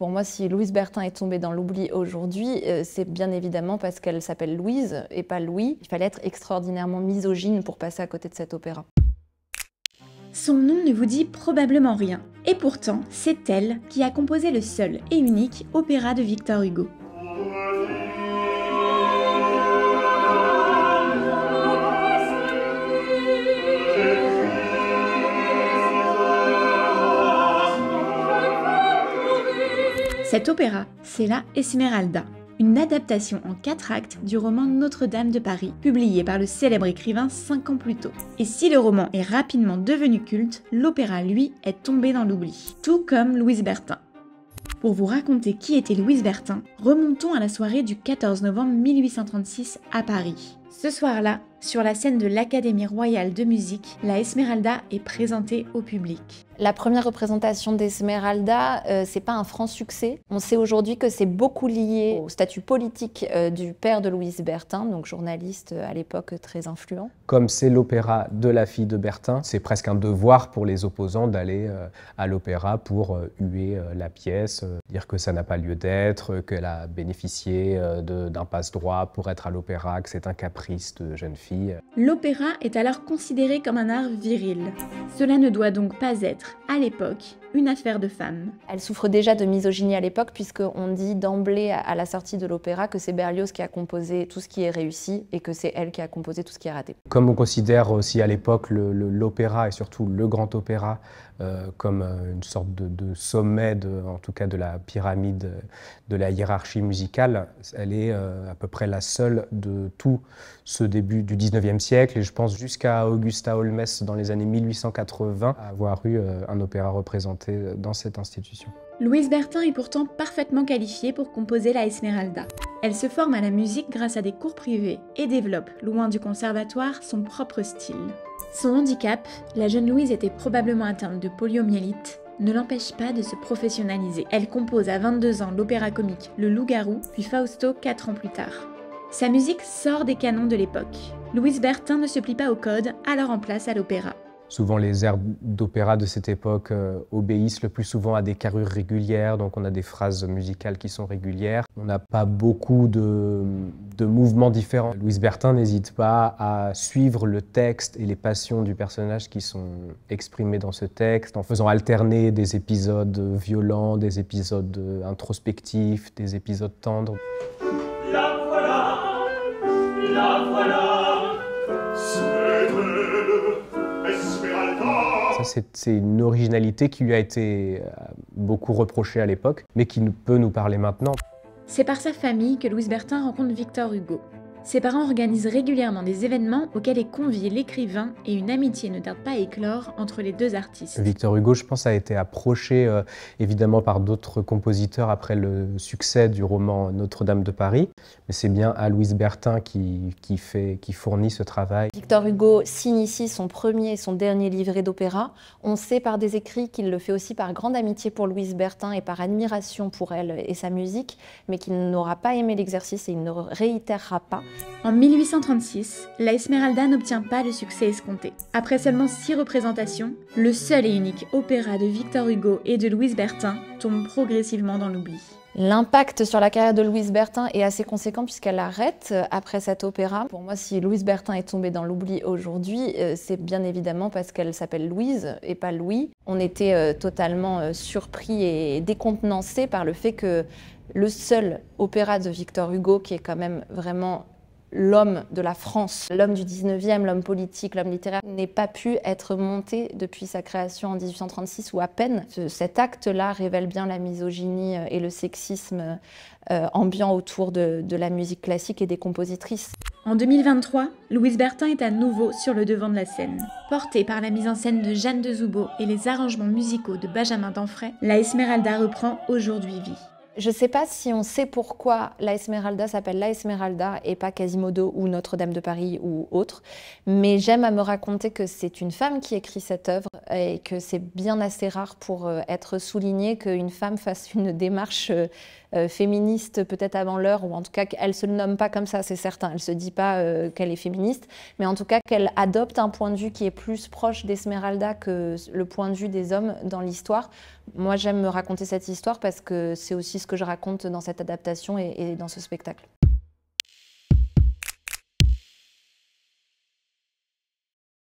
Pour moi, si Louise Bertin est tombée dans l'oubli aujourd'hui, c'est bien évidemment parce qu'elle s'appelle Louise et pas Louis. Il fallait être extraordinairement misogyne pour passer à côté de cet opéra. Son nom ne vous dit probablement rien. Et pourtant, c'est elle qui a composé le seul et unique opéra de Victor Hugo. Cet opéra, c'est la Esmeralda, une adaptation en 4 actes du roman Notre-Dame de Paris, publié par le célèbre écrivain 5 ans plus tôt. Et si le roman est rapidement devenu culte, l'opéra, lui, est tombé dans l'oubli, tout comme Louise Bertin. Pour vous raconter qui était Louise Bertin, remontons à la soirée du 14 novembre 1836 à Paris. Ce soir-là, sur la scène de l'Académie royale de musique, la Esmeralda est présentée au public. La première représentation d'Esmeralda, c'est pas un franc succès. On sait aujourd'hui que c'est beaucoup lié au statut politique du père de Louise Bertin, donc journaliste à l'époque très influent. Comme c'est l'opéra de la fille de Bertin, c'est presque un devoir pour les opposants d'aller à l'opéra pour huer la pièce, dire que ça n'a pas lieu d'être, qu'elle a bénéficié d'un passe-droit pour être à l'opéra, que c'est un caprice de jeune fille. L'opéra est alors considéré comme un art viril. Cela ne doit donc pas être, à l'époque, une affaire de femmes. Elle souffre déjà de misogynie à l'époque puisqu'on dit d'emblée à la sortie de l'opéra que c'est Berlioz qui a composé tout ce qui est réussi et que c'est elle qui a composé tout ce qui est raté. Comme on considère aussi à l'époque l'opéra et surtout le grand opéra comme une sorte de sommet, en tout cas de la pyramide de la hiérarchie musicale, elle est à peu près la seule de tout ce début du 19e siècle et je pense jusqu'à Augusta Holmès dans les années 1880 à avoir eu un opéra représenté dans cette institution. Louise Bertin est pourtant parfaitement qualifiée pour composer la Esmeralda. Elle se forme à la musique grâce à des cours privés et développe, loin du conservatoire, son propre style. Son handicap, la jeune Louise était probablement atteinte de poliomyélite, ne l'empêche pas de se professionnaliser. Elle compose à 22 ans l'opéra comique Le Loup-garou, puis Fausto 4 ans plus tard. Sa musique sort des canons de l'époque. Louise Bertin ne se plie pas au code, alors en place à l'opéra. Souvent, les airs d'opéra de cette époque obéissent le plus souvent à des carrures régulières, donc on a des phrases musicales qui sont régulières. On n'a pas beaucoup de mouvements différents. Louise Bertin n'hésite pas à suivre le texte et les passions du personnage qui sont exprimées dans ce texte, en faisant alterner des épisodes violents, des épisodes introspectifs, des épisodes tendres. La voilà, la voilà. C'est une originalité qui lui a été beaucoup reprochée à l'époque, mais qui peut nous parler maintenant. C'est par sa famille que Louise Bertin rencontre Victor Hugo. Ses parents organisent régulièrement des événements auxquels est convié l'écrivain et une amitié ne tarde pas à éclore entre les deux artistes. Victor Hugo, je pense, a été approché évidemment par d'autres compositeurs après le succès du roman Notre-Dame de Paris, mais c'est bien à Louise Bertin qui fournit ce travail. Victor Hugo signe ici son premier et son dernier livret d'opéra. On sait par des écrits qu'il le fait aussi par grande amitié pour Louise Bertin et par admiration pour elle et sa musique, mais qu'il n'aura pas aimé l'exercice et il ne réitérera pas. En 1836, la Esmeralda n'obtient pas le succès escompté. Après seulement 6 représentations, le seul et unique opéra de Victor Hugo et de Louise Bertin tombe progressivement dans l'oubli. L'impact sur la carrière de Louise Bertin est assez conséquent puisqu'elle arrête après cet opéra. Pour moi, si Louise Bertin est tombée dans l'oubli aujourd'hui, c'est bien évidemment parce qu'elle s'appelle Louise et pas Louis. On était totalement surpris et décontenancés par le fait que le seul opéra de Victor Hugo, qui est quand même vraiment l'homme de la France, l'homme du 19e, l'homme politique, l'homme littéraire, n'ait pas pu être monté depuis sa création en 1836 ou à peine. Cet acte-là révèle bien la misogynie et le sexisme ambiant autour de la musique classique et des compositrices. En 2023, Louise Bertin est à nouveau sur le devant de la scène. Portée par la mise en scène de Jeanne de Zoubeau et les arrangements musicaux de Benjamin Denfray, la Esmeralda reprend aujourd'hui vie. Je ne sais pas si on sait pourquoi la Esmeralda s'appelle la Esmeralda et pas Quasimodo ou Notre-Dame de Paris ou autre, mais j'aime à me raconter que c'est une femme qui écrit cette œuvre et que c'est bien assez rare pour être souligné qu'une femme fasse une démarche féministe peut-être avant l'heure, ou en tout cas qu'elle ne se nomme pas comme ça, c'est certain, elle ne se dit pas qu'elle est féministe, mais en tout cas qu'elle adopte un point de vue qui est plus proche d'Esmeralda que le point de vue des hommes dans l'histoire. Moi, j'aime me raconter cette histoire parce que c'est aussi ce que je raconte dans cette adaptation et dans ce spectacle.